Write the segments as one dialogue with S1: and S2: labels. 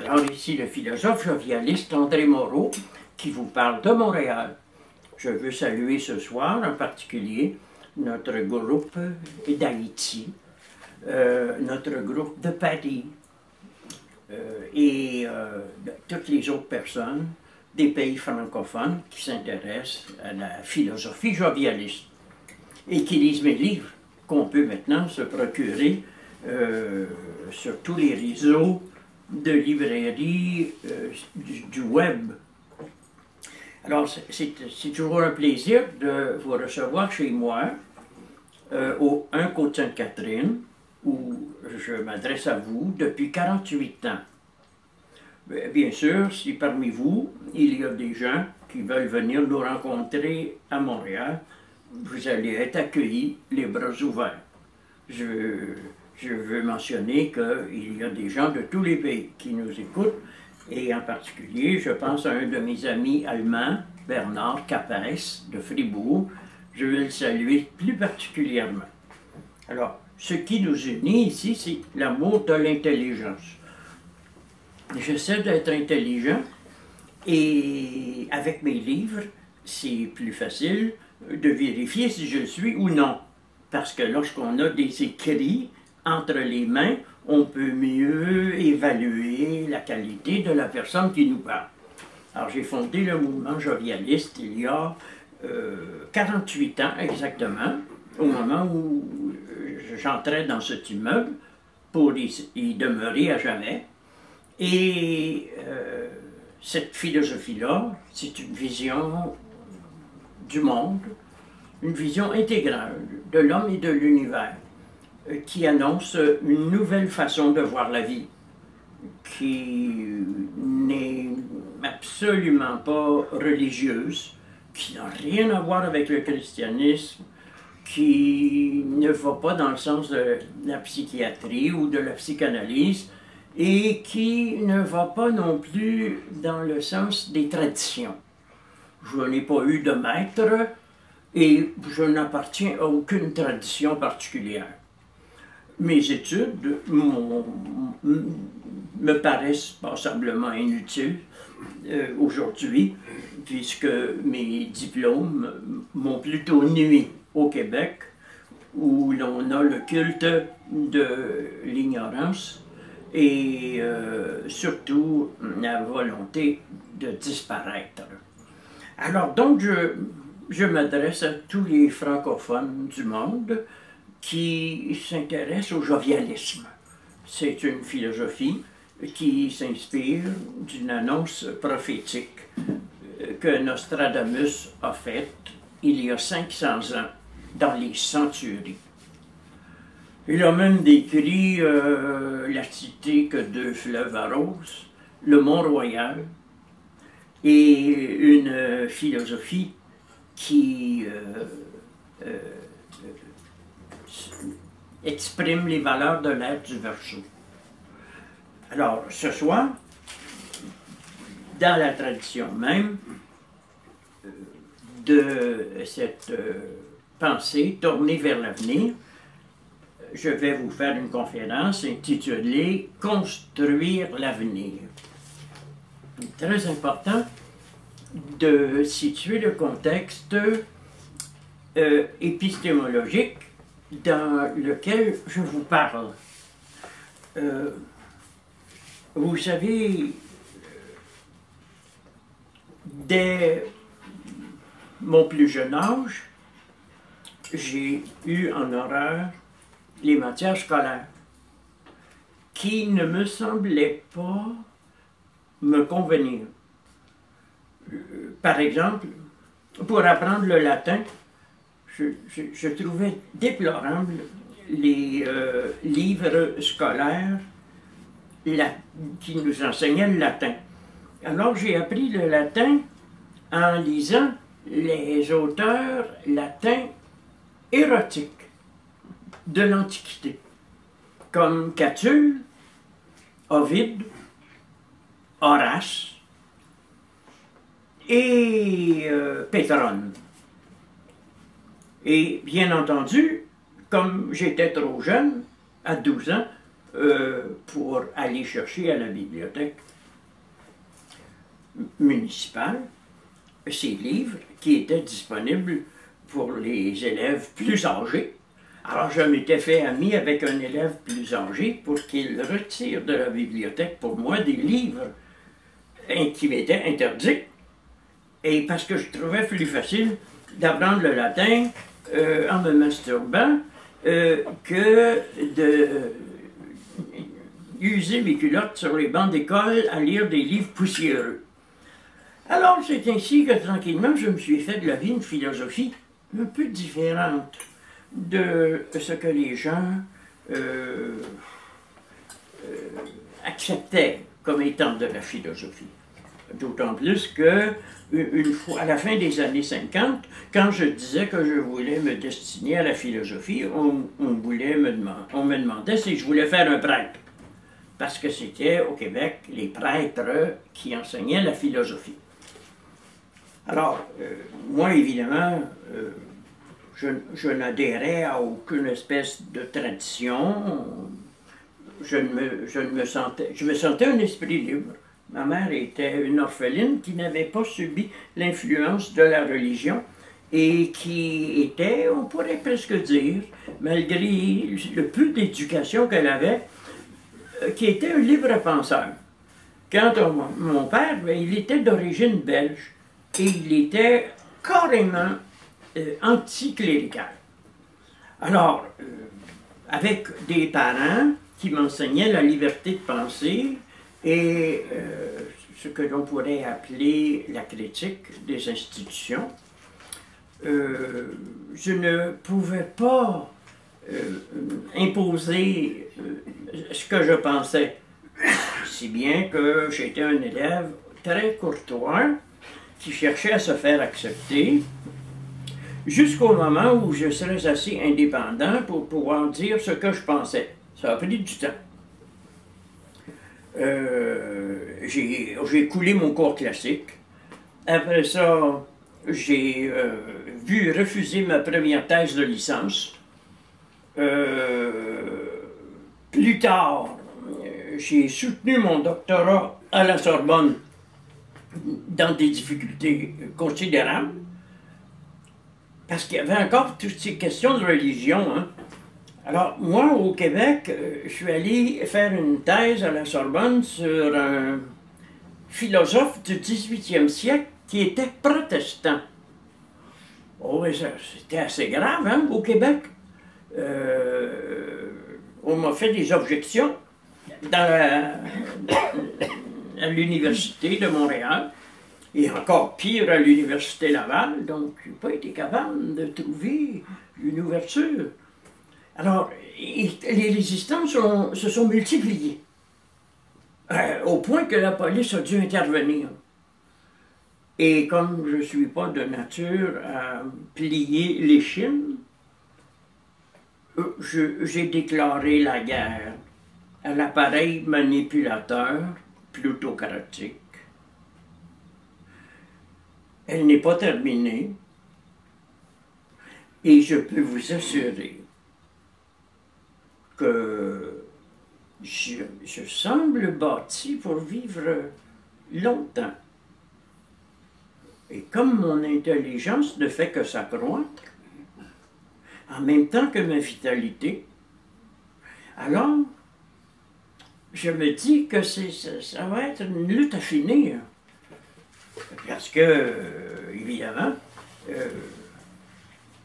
S1: Alors ici le philosophe jovialiste André Moreau qui vous parle de Montréal. Je veux saluer ce soir en particulier notre groupe d'Haïti, notre groupe de Paris et toutes les autres personnes des pays francophones qui s'intéressent à la philosophie jovialiste et qui lisent mes livres qu'on peut maintenant se procurer sur tous les réseaux de librairies du web. Alors, c'est toujours un plaisir de vous recevoir chez moi, au 1 Côte-Sainte-Catherine, où je m'adresse à vous depuis 48 ans. Bien sûr, si parmi vous, il y a des gens qui veulent venir nous rencontrer à Montréal, vous allez être accueillis les bras ouverts. Je veux mentionner qu'il y a des gens de tous les pays qui nous écoutent, et en particulier, je pense à un de mes amis allemands, Bernard Capes de Fribourg. Je veux le saluer plus particulièrement. Alors, ce qui nous unit ici, c'est l'amour de l'intelligence. J'essaie d'être intelligent et avec mes livres, c'est plus facile de vérifier si je le suis ou non. Parce que lorsqu'on a des écrits entre les mains, on peut mieux évaluer la qualité de la personne qui nous parle. Alors j'ai fondé le mouvement jovialiste il y a 48 ans exactement, au moment où j'entrais dans cet immeuble pour y demeurer à jamais. Et cette philosophie-là, c'est une vision du monde, une vision intégrale de l'homme et de l'univers, qui annonce une nouvelle façon de voir la vie, qui n'est absolument pas religieuse, qui n'a rien à voir avec le christianisme, qui ne va pas dans le sens de la psychiatrie ou de la psychanalyse, et qui ne va pas non plus dans le sens des traditions. Je n'ai pas eu de maître et je n'appartiens à aucune tradition particulière. Mes études me paraissent passablement inutiles aujourd'hui, puisque mes diplômes m'ont plutôt nui au Québec, où l'on a le culte de l'ignorance et surtout la volonté de disparaître. Alors donc je m'adresse à tous les francophones du monde qui s'intéressent au jovialisme. C'est une philosophie qui s'inspire d'une annonce prophétique que Nostradamus a faite il y a 500 ans dans les centuries. Il a même décrit la cité que deux fleuves arrosent, le Mont-Royal, et une philosophie qui exprime les valeurs de l'être du Verseau. Alors, ce soir, dans la tradition même de cette pensée tournée vers l'avenir, je vais vous faire une conférence intitulée « Construire l'avenir ». Il est très important de situer le contexte épistémologique dans lequel je vous parle. Vous savez, dès mon plus jeune âge, j'ai eu en horreur les matières scolaires qui ne me semblaient pas me convenir. Par exemple, pour apprendre le latin, je trouvais déplorable les livres scolaires qui nous enseignaient le latin. Alors j'ai appris le latin en lisant les auteurs latins érotiques de l'Antiquité, comme Catulle, Ovide, Horace et Pétrone. Et bien entendu, comme j'étais trop jeune, à 12 ans, pour aller chercher à la bibliothèque municipal ces livres qui étaient disponibles pour les élèves plus âgés. Alors je m'étais fait ami avec un élève plus âgé pour qu'il retire de la bibliothèque pour moi des livres qui m'étaient interdits. Et parce que je trouvais plus facile d'apprendre le latin en me masturbant que de user mes culottes sur les bancs d'école à lire des livres poussiéreux. Alors c'est ainsi que tranquillement je me suis fait de la vie une philosophie un peu différente de ce que les gens acceptaient comme étant de la philosophie. D'autant plus que, une fois, à la fin des années 50, quand je disais que je voulais me destiner à la philosophie, on me demandait si je voulais faire un prêtre. Parce que c'était au Québec les prêtres qui enseignaient la philosophie. Alors, moi, évidemment, je n'adhérais à aucune espèce de tradition. Je me sentais un esprit libre. Ma mère était une orpheline qui n'avait pas subi l'influence de la religion et qui était, on pourrait presque dire, malgré le peu d'éducation qu'elle avait, qui était un libre penseur. Quant à mon père, il était d'origine belge et il était carrément anticlérical. Alors, avec des parents qui m'enseignaient la liberté de penser et ce que l'on pourrait appeler la critique des institutions, je ne pouvais pas imposer ce que je pensais, si bien que j'étais un élève très courtois qui cherchait à se faire accepter jusqu'au moment où je serais assez indépendant pour pouvoir dire ce que je pensais. Ça a pris du temps. J'ai coulé mon cours classique. Après ça, j'ai vu refuser ma première thèse de licence. Plus tard, j'ai soutenu mon doctorat à la Sorbonne dans des difficultés considérables, parce qu'il y avait encore toutes ces questions de religion. Hein. Alors, moi, au Québec, je suis allé faire une thèse à la Sorbonne sur un philosophe du 18e siècle qui était protestant. Oh, mais c'était assez grave, hein, au Québec. On m'a fait des objections à l'Université de Montréal, et encore pire à l'Université Laval, donc je n'ai pas été capable de trouver une ouverture. Alors, les résistances se sont multipliées, au point que la police a dû intervenir. Et comme je ne suis pas de nature à plier l'échine, j'ai déclaré la guerre à l'appareil manipulateur plutocratique. Elle n'est pas terminée et je peux vous assurer que je semble bâti pour vivre longtemps. Et comme mon intelligence ne fait que s'accroître, en même temps que ma vitalité, alors je me dis que ça va être une lutte à finir. Parce que, évidemment,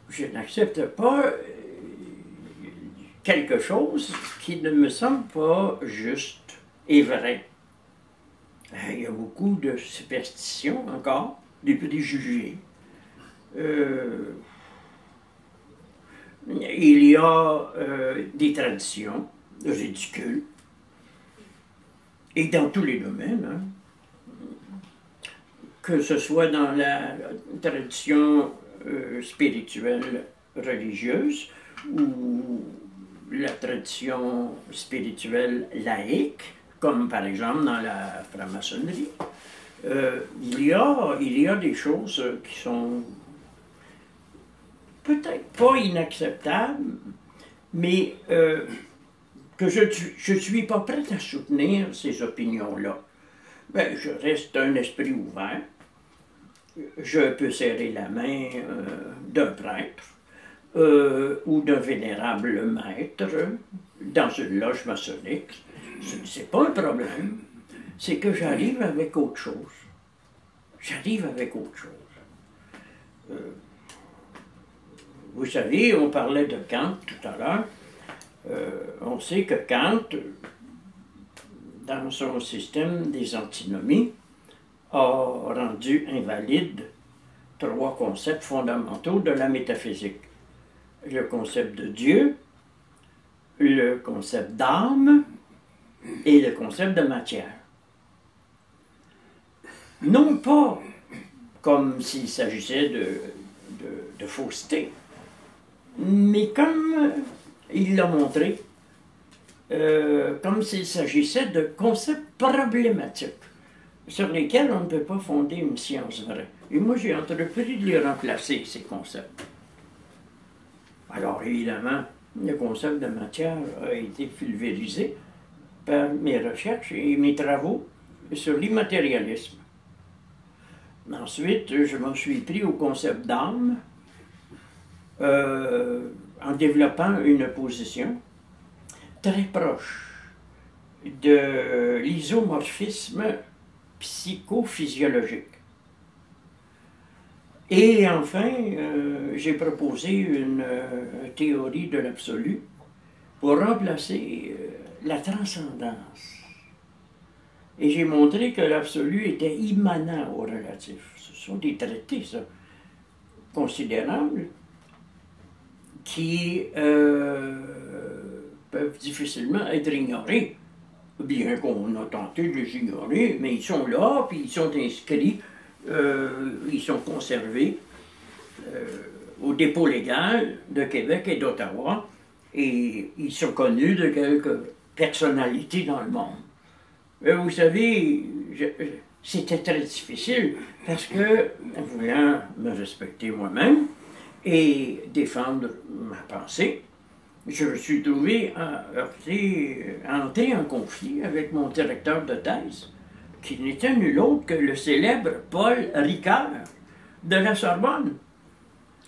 S1: je n'accepte pas quelque chose qui ne me semble pas juste et vrai. Il y a beaucoup de superstitions encore, des préjugés. Il y a des traditions ridicules, et dans tous les domaines, hein, que ce soit dans la tradition spirituelle religieuse ou la tradition spirituelle laïque, comme par exemple dans la franc-maçonnerie, il y a des choses qui sont peut-être pas inacceptables, mais que je ne suis pas prêt à soutenir ces opinions-là. Ben, je reste un esprit ouvert. Je peux serrer la main d'un prêtre ou d'un vénérable maître dans une loge maçonnique. C'est pas un problème. C'est que j'arrive avec autre chose. J'arrive avec autre chose. Vous savez, on parlait de Kant tout à l'heure. On sait que Kant, dans son système des antinomies, a rendu invalide 3 concepts fondamentaux de la métaphysique. Le concept de Dieu, le concept d'âme et le concept de matière. Non pas comme s'il s'agissait de fausseté, mais comme il l'a montré, comme s'il s'agissait de concepts problématiques sur lesquels on ne peut pas fonder une science vraie. Et moi, j'ai entrepris de les remplacer, ces concepts. Alors, évidemment, le concept de matière a été pulvérisé par mes recherches et mes travaux sur l'immatérialisme. Ensuite, je m'en suis pris au concept d'âme en développant une position très proche de l'isomorphisme psychophysiologique. Et enfin, j'ai proposé une théorie de l'absolu pour remplacer la transcendance. Et j'ai montré que l'absolu était immanent au relatif. Ce sont des traités, ça, considérables, qui peuvent difficilement être ignorés, bien qu'on a tenté de les ignorer, mais ils sont là, puis ils sont inscrits, ils sont conservés au dépôt légal de Québec et d'Ottawa, et ils sont connus de quelques personnalités dans le monde. Vous savez, c'était très difficile parce que, voulant me respecter moi-même et défendre ma pensée, je me suis trouvé à entrer en conflit avec mon directeur de thèse, qui n'était nul autre que le célèbre Paul Ricoeur de la Sorbonne.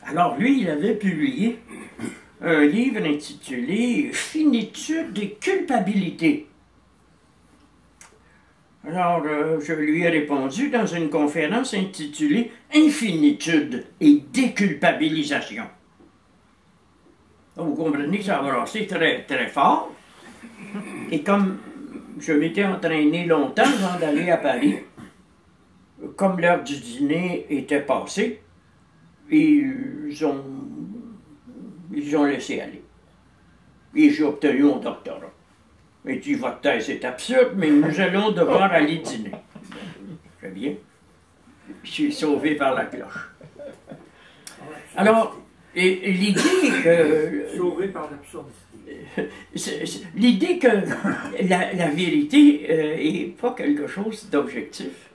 S1: Alors lui, il avait publié un livre intitulé « Finitude et culpabilité ». Alors, je lui ai répondu dans une conférence intitulée « Infinitude et déculpabilisation ». Vous comprenez que ça a brassé très, très fort. Et comme je m'étais entraîné longtemps avant d'aller à Paris, comme l'heure du dîner était passée, ils ont laissé aller. Et j'ai obtenu mon doctorat. Et dit, votre thèse est absurde, mais nous allons devoir aller dîner. Très bien. Je suis sauvé par la cloche. Alors, et l'idée que...
S2: Sauvé par l'absurdité.
S1: L'idée que la vérité n'est pas quelque chose d'objectif,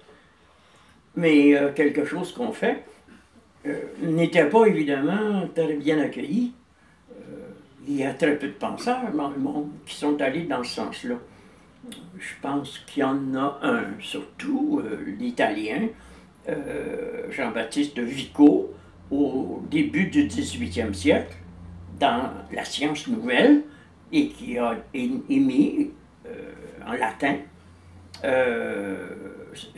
S1: mais quelque chose qu'on fait, n'était pas évidemment très bien accueillie. Il y a très peu de penseurs dans le monde qui sont allés dans ce sens-là. Je pense qu'il y en a un, surtout l'italien, Jean-Baptiste Vico, au début du 18e siècle, dans la science nouvelle, et qui a émis en latin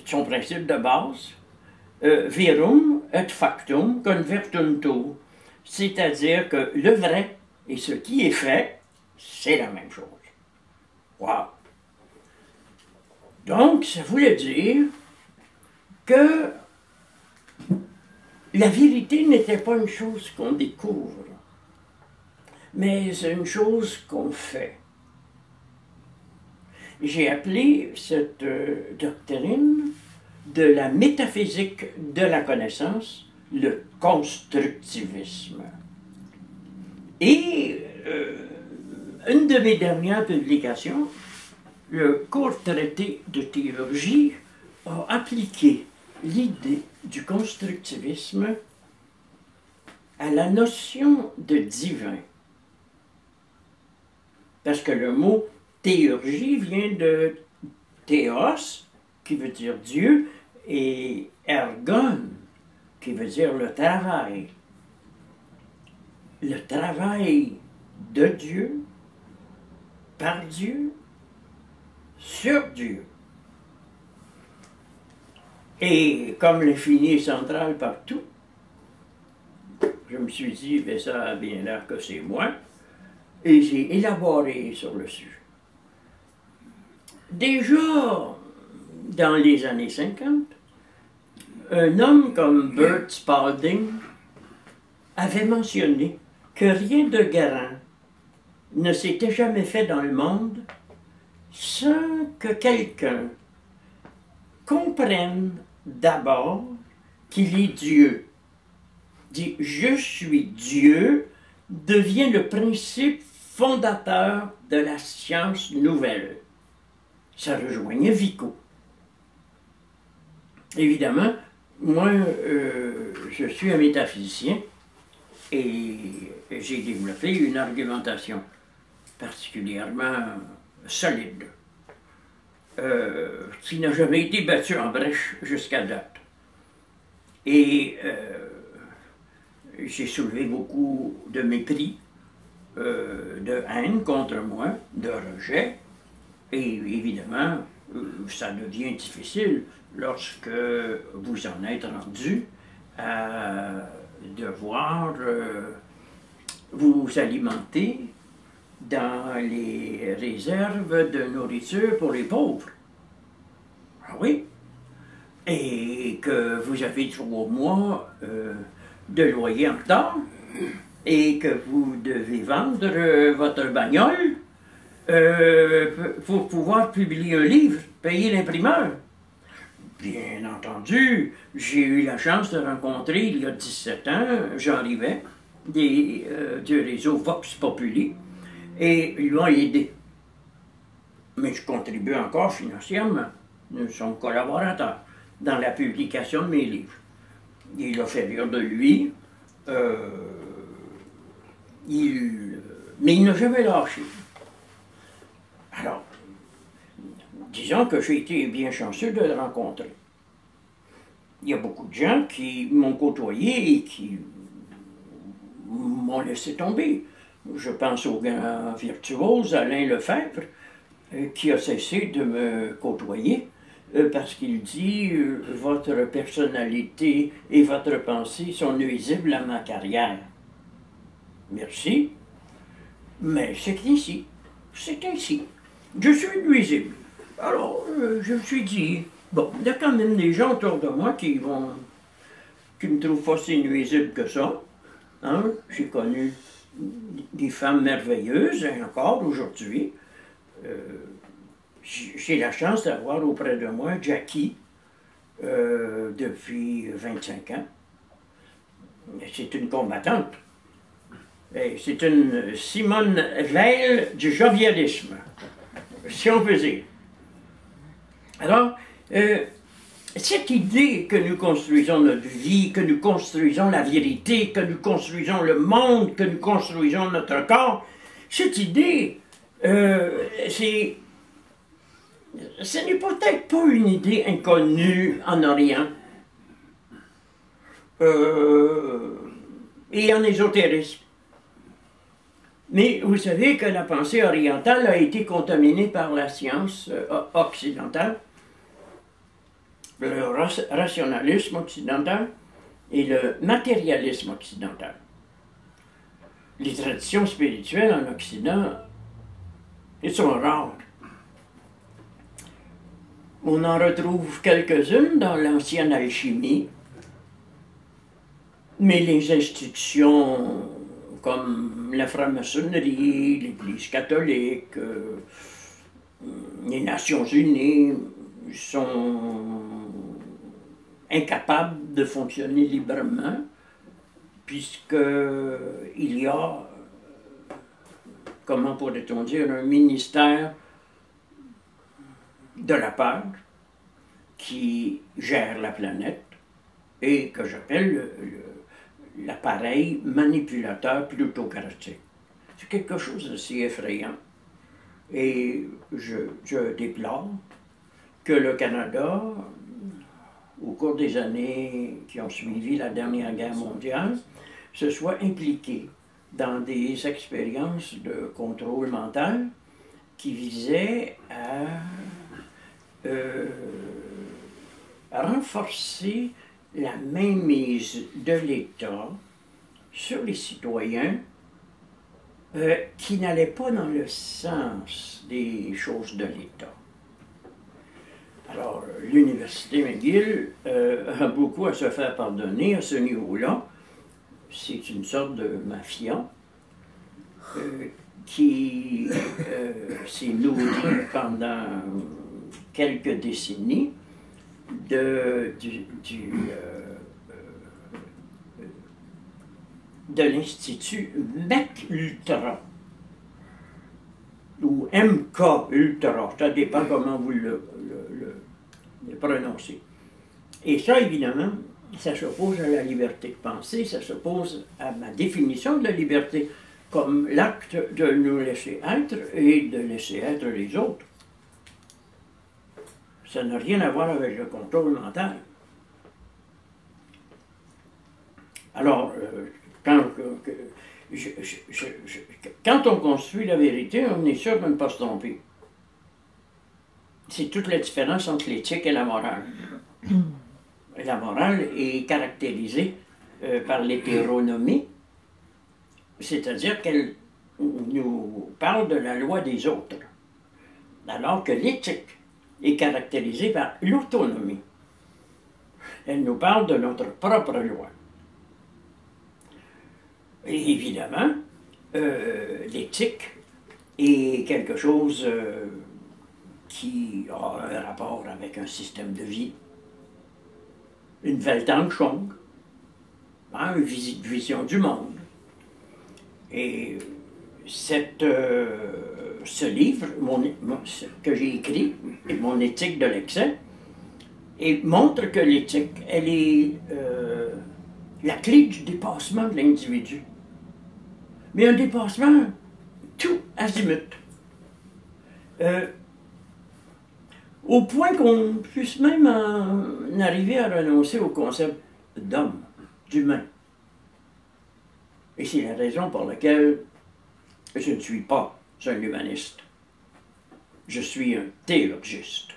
S1: son principe de base, verum et factum convertuntur, c'est-à-dire que le vrai et ce qui est fait, c'est la même chose. Wow! Donc, ça voulait dire que la vérité n'était pas une chose qu'on découvre, mais c'est une chose qu'on fait. J'ai appelé cette doctrine de la métaphysique de la connaissance le constructivisme. Et une de mes dernières publications, le court traité de théologie, a appliqué l'idée du constructivisme à la notion de divin. Parce que le mot théurgie vient de théos, qui veut dire Dieu, et ergon, qui veut dire le travail. Le travail de Dieu, par Dieu, sur Dieu. Et comme l'infini est central partout, je me suis dit, ben ça a bien l'air que c'est moi, et j'ai élaboré sur le sujet. Déjà, dans les années 50, un homme comme Bert Spalding avait mentionné que rien de grand ne s'était jamais fait dans le monde sans que quelqu'un comprenne d'abord qu'il est Dieu. Dit « je suis Dieu » devient le principe fondateur de la science nouvelle. Ça rejoignait Vico. Évidemment, moi, je suis un métaphysicien et j'ai développé une argumentation particulièrement solide, qui n'a jamais été battue en brèche jusqu'à date. Et j'ai soulevé beaucoup de mépris, de haine contre moi, de rejet, et évidemment, ça devient difficile lorsque vous en êtes rendu à devoir vous alimenter dans les réserves de nourriture pour les pauvres. Ah oui? Et que vous avez 3 mois de loyer en retard et que vous devez vendre votre bagnole pour pouvoir publier un livre, payer l'imprimeur. Bien entendu, j'ai eu la chance de rencontrer, il y a 17 ans, Jean Rivet, du réseau Vox Populi, et ils m'ont aidé. Mais je contribue encore financièrement. Nous sommes collaborateurs dans la publication de mes livres. Il a fait rire de lui, mais il n'a jamais lâché. Alors, disons que j'ai été bien chanceux de le rencontrer. Il y a beaucoup de gens qui m'ont côtoyé et qui m'ont laissé tomber. Je pense au grand virtuose Alain Lefebvre, qui a cessé de me côtoyer parce qu'il dit « Votre personnalité et votre pensée sont nuisibles à ma carrière. » Merci, mais c'est ainsi. C'est ainsi. Je suis nuisible. Alors, je me suis dit, bon, il y a quand même des gens autour de moi qui me trouvent pas si nuisible que ça. Hein? J'ai connu des femmes merveilleuses, et encore aujourd'hui. J'ai la chance d'avoir auprès de moi Jackie depuis 25 ans. C'est une combattante. C'est une Simone Veil du jovialisme, si on peut dire. Alors, cette idée que nous construisons notre vie, que nous construisons la vérité, que nous construisons le monde, que nous construisons notre corps, cette idée, ce n'est peut-être pas une idée inconnue en Orient et en ésotérisme. Mais vous savez que la pensée orientale a été contaminée par la science occidentale, le rationalisme occidental et le matérialisme occidental. Les traditions spirituelles en Occident, elles sont rares. On en retrouve quelques-unes dans l'ancienne alchimie, mais les institutions comme la franc-maçonnerie, l'Église catholique, les Nations unies sont incapables de fonctionner librement puisqu'il y a, comment pourrait-on dire, un ministère de la peur qui gère la planète et que j'appelle l'appareil manipulateur plutocratique. C'est quelque chose d'assez effrayant. Et je déplore que le Canada, au cours des années qui ont suivi la dernière guerre mondiale, se soit impliqué dans des expériences de contrôle mental qui visaient à renforcer la mainmise de l'État sur les citoyens qui n'allaient pas dans le sens des choses de l'État. Alors, l'Université McGill a beaucoup à se faire pardonner à ce niveau-là. C'est une sorte de mafia qui s'est nourrie pendant quelques décennies de l'Institut McUltra, ou MKUltra, ça dépend comment vous le prononcez. Et ça, évidemment, ça s'oppose à la liberté de penser, ça s'oppose à ma définition de la liberté comme l'acte de nous laisser être et de laisser être les autres. Ça n'a rien à voir avec le contrôle mental. Alors, quand on construit la vérité, on est sûr de ne pas se tromper. C'est toute la différence entre l'éthique et la morale. La morale est caractérisée par l'hétéronomie, c'est-à-dire qu'elle nous parle de la loi des autres, alors que l'éthique est caractérisée par l'autonomie. Elle nous parle de notre propre loi. Et évidemment, l'éthique est quelque chose qui a un rapport avec un système de vie, une Weltanschauung, une vision du monde. Et ce livre que j'ai écrit, Mon éthique de l'excès, montre que l'éthique, elle est la clé du dépassement de l'individu. Mais un dépassement tout azimut. Au point qu'on puisse même en arriver à renoncer au concept d'homme, d'humain. Et c'est la raison pour laquelle je ne suis pas un humaniste. Je suis un théurgiste.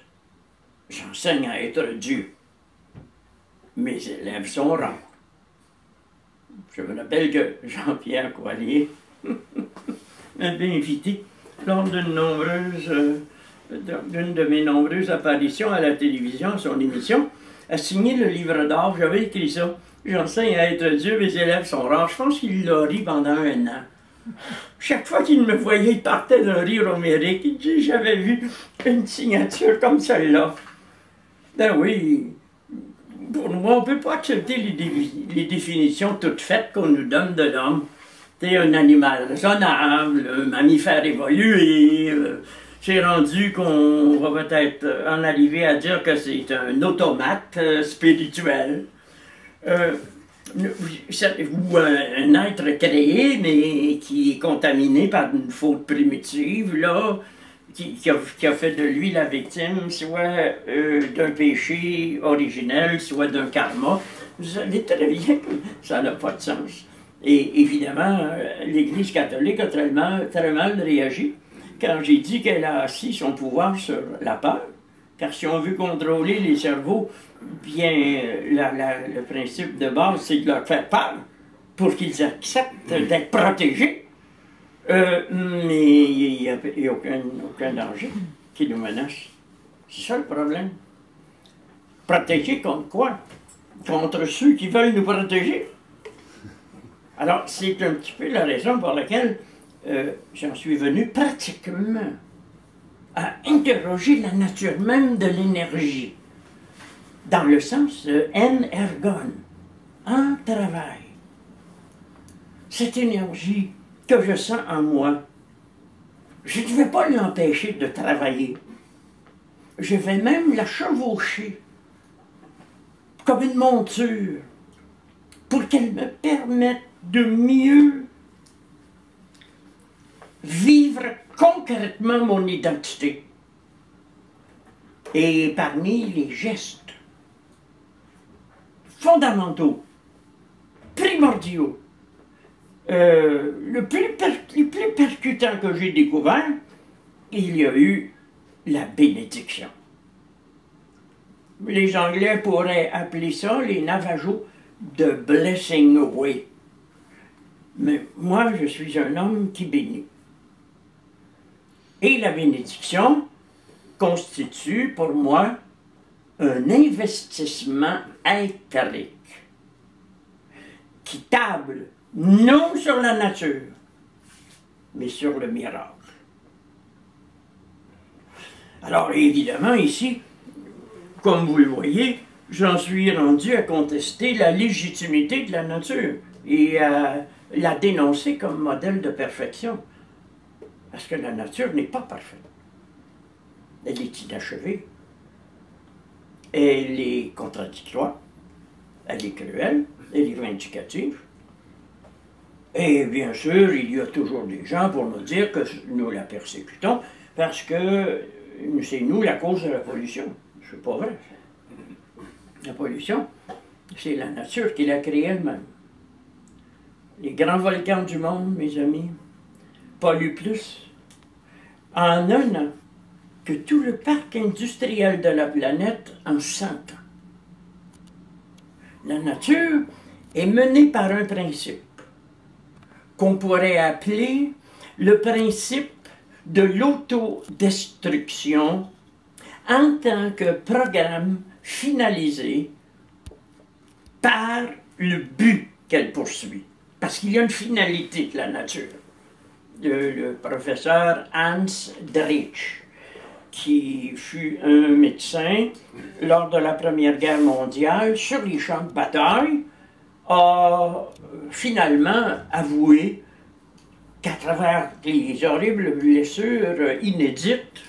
S1: J'enseigne à être Dieu. Mes élèves sont rares. Je me rappelle que Jean-Pierre Coallier m'avait invité lors d'une de mes nombreuses apparitions à la télévision, son émission, à signer le livre d'or. J'avais écrit ça. J'enseigne à être Dieu, mes élèves sont rares. Je pense qu'il l'a ri pendant 1 an. Chaque fois qu'il me voyait, il partait d'un rire homérique. Il dit, j'avais vu une signature comme celle-là. Ben oui, pour moi, on ne peut pas accepter les définitions toutes faites qu'on nous donne de l'homme. C'est un animal raisonnable, un mammifère évolué. C'est rendu qu'on va peut-être en arriver à dire que c'est un automate spirituel. Ou un être créé, mais qui est contaminé par une faute primitive, là, qui a fait de lui la victime, soit d'un péché originel, soit d'un karma. Vous savez très bien que ça n'a pas de sens. Et évidemment, l'Église catholique a très mal réagi quand j'ai dit qu'elle a assis son pouvoir sur la peur. Car si on veut contrôler les cerveaux, bien, le principe de base, c'est de leur faire peur pour qu'ils acceptent d'être protégés. Mais il n'y a aucun danger qui nous menace. C'est ça le problème. Protéger contre quoi? Contre ceux qui veulent nous protéger. Alors, c'est un petit peu la raison pour laquelle j'en suis venu pratiquement à interroger la nature même de l'énergie, dans le sens en ergon, en travail. Cette énergie que je sens en moi, je ne vais pas l'empêcher de travailler. Je vais même la chevaucher comme une monture pour qu'elle me permette de mieux vivre concrètement mon identité. Et parmi les gestes fondamentaux, primordiaux, les plus percutants que j'ai découvert, il y a eu la bénédiction. Les Anglais pourraient appeler ça, les Navajos, the blessing away. Mais moi, je suis un homme qui bénit. Et la bénédiction constitue pour moi un investissement intérieur qui table non sur la nature, mais sur le miracle. Alors évidemment ici, comme vous le voyez, j'en suis rendu à contester la légitimité de la nature et à la dénoncer comme modèle de perfection. Parce que la nature n'est pas parfaite. Elle est inachevée. Elle est contradictoire. Elle est cruelle. Elle est vindicative. Et bien sûr, il y a toujours des gens pour nous dire que nous la persécutons parce que c'est nous la cause de la pollution. C'est pas vrai. La pollution, c'est la nature qui l'a créée elle-même. Les grands volcans du monde, mes amis, polluent plus en un an que tout le parc industriel de la planète en 100 ans. La nature est menée par un principe qu'on pourrait appeler le principe de l'autodestruction en tant que programme finalisé par le but qu'elle poursuit. Parce qu'il y a une finalité de la nature. Le professeur Hans Driesch, qui fut un médecin lors de la Première Guerre mondiale, sur les champs de bataille, a finalement avoué qu'à travers les horribles blessures inédites